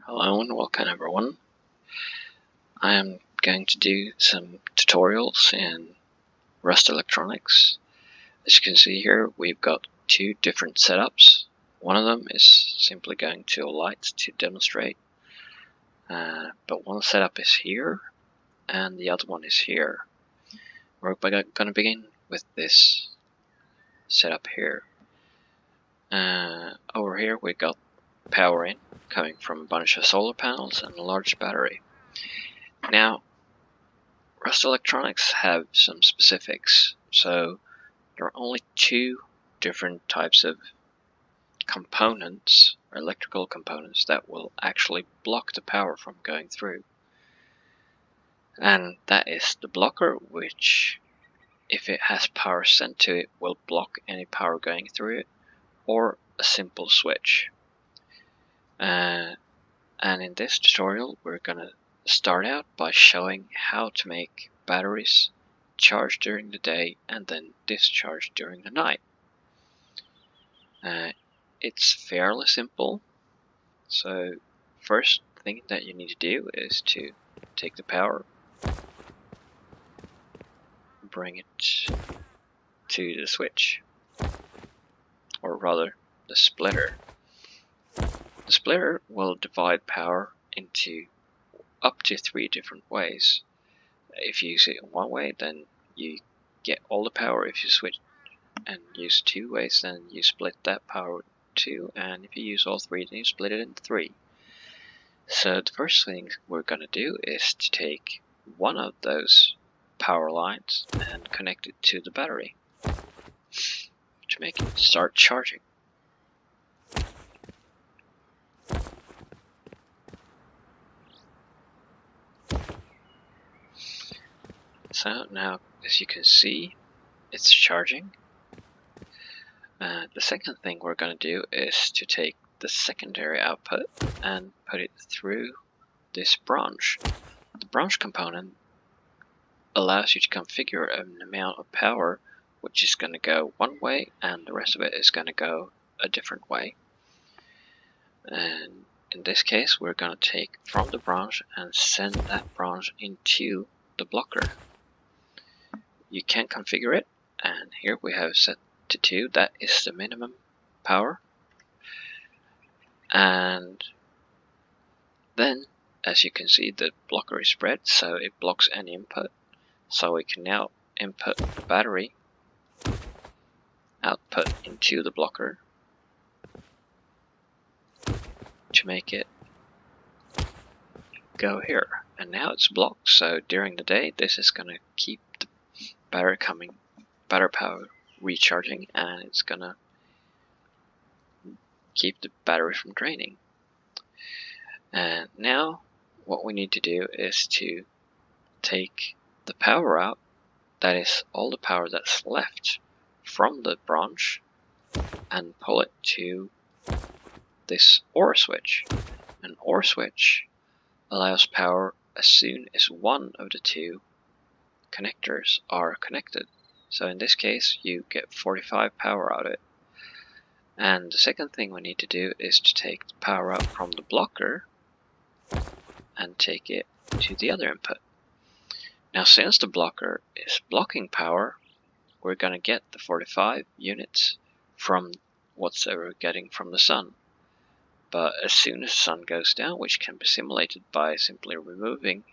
Hello and welcome everyone. I am going to do some tutorials in Rust Electronics. As you can see here, we've got two different setups. One of them is simply going to a light to demonstrate, but one setup is here and the other one is here. We're going to begin with this setup here. Over here we got power in coming from a bunch of solar panels and a large battery. Now, Rust Electronics have some specifics, so there are only two different types of components, or electrical components, that will actually block the power from going through. And that is the blocker, which, if it has power sent to it, will block any power going through it, or a simple switch. And in this tutorial, we're going to start out by showing how to make batteries charge during the day and then discharge during the night. It's fairly simple. So first thing that you need to do is to take the power, bring it to the switch, or rather the splitter. The splitter will divide power into up to 3 different ways. If you use it in one way, then you get all the power. If you switch and use 2 ways, then you split that power 2, and if you use all 3, then you split it into 3. So the first thing we're going to do is to take one of those power lines and connect it to the battery to make it start charging. So now, as you can see, it's charging. The second thing we're going to do is to take the secondary output and put it through this branch. The branch component allows you to configure an amount of power which is going to go one way and the rest of it is going to go a different way. And in this case, we're going to take from the branch and send that branch into the blocker. You can configure it, and here we have set to 2. That is the minimum power. And then, as you can see, the blocker is spread, so it blocks any input. So we can now input the battery output into the blocker to make it go here. And now it's blocked, so during the day this is going to keep the battery power recharging, and it's going to keep the battery from draining. And now what we need to do is to take the power out, that is all the power that's left from the branch, and pull it to this OR switch. An OR switch allows power as soon as one of the 2 connectors are connected. So in this case, you get 45 power out of it. And the second thing we need to do is to take the power out from the blocker and take it to the other input. Now, since the blocker is blocking power, we're going to get the 45 units from whatever we're getting from the sun. But as soon as the sun goes down, which can be simulated by simply removing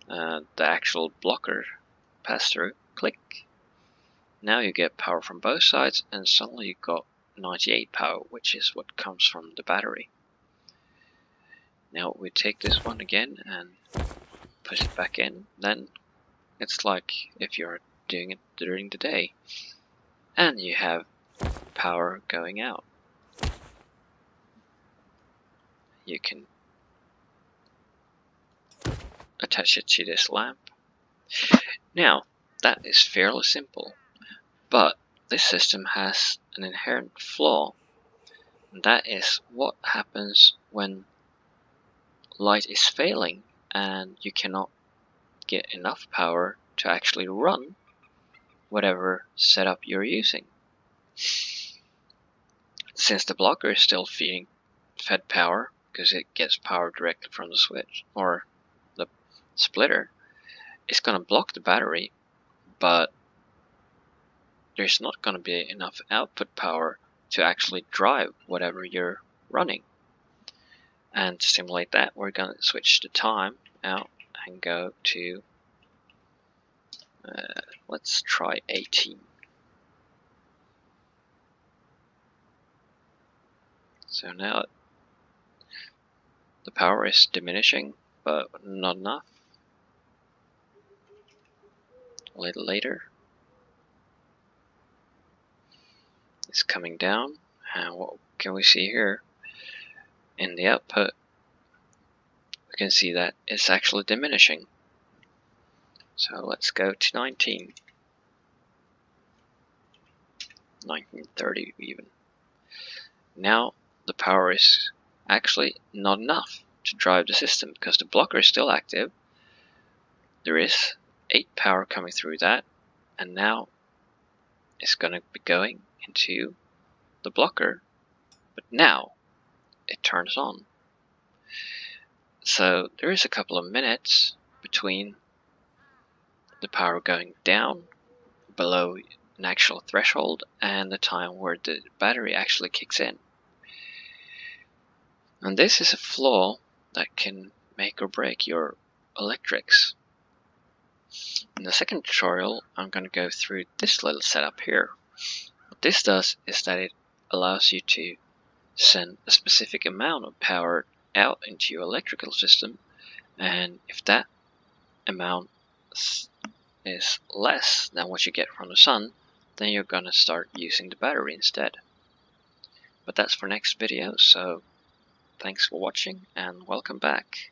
the actual blocker pass-through, click. Now you get power from both sides, and suddenly you've got 98 power, which is what comes from the battery. Now we take this one again and push it back in. Then it's like if you're doing it during the day, and you have power going out. You can attach it to this lamp. Now, that is fairly simple, but this system has an inherent flaw, and that is what happens when light is failing and you cannot get enough power to actually run whatever setup you're using. Since the blocker is still fed power, because it gets power directly from the switch or the splitter, it's going to block the battery, but there's not going to be enough output power to actually drive whatever you're running. And to simulate that, we're going to switch the time out and go to, let's try 18. So now the power is diminishing, but not enough. A little later, it's coming down, and what can we see here? In the output, we can see that it's actually diminishing. So let's go to 19, 1930 even. Now the power is actually not enough to drive the system because the blocker is still active. There is 8 power coming through that, and now it's going to be going into the blocker, but now it turns on. So there is a couple of minutes between the power going down below an actual threshold and the time where the battery actually kicks in. And this is a flaw that can make or break your electrics. In the second tutorial, I'm going to go through this little setup here. What this does is that it allows you to send a specific amount of power out into your electrical system, and if that amount is less than what you get from the sun, then you're going to start using the battery instead. But that's for next video, so thanks for watching and welcome back.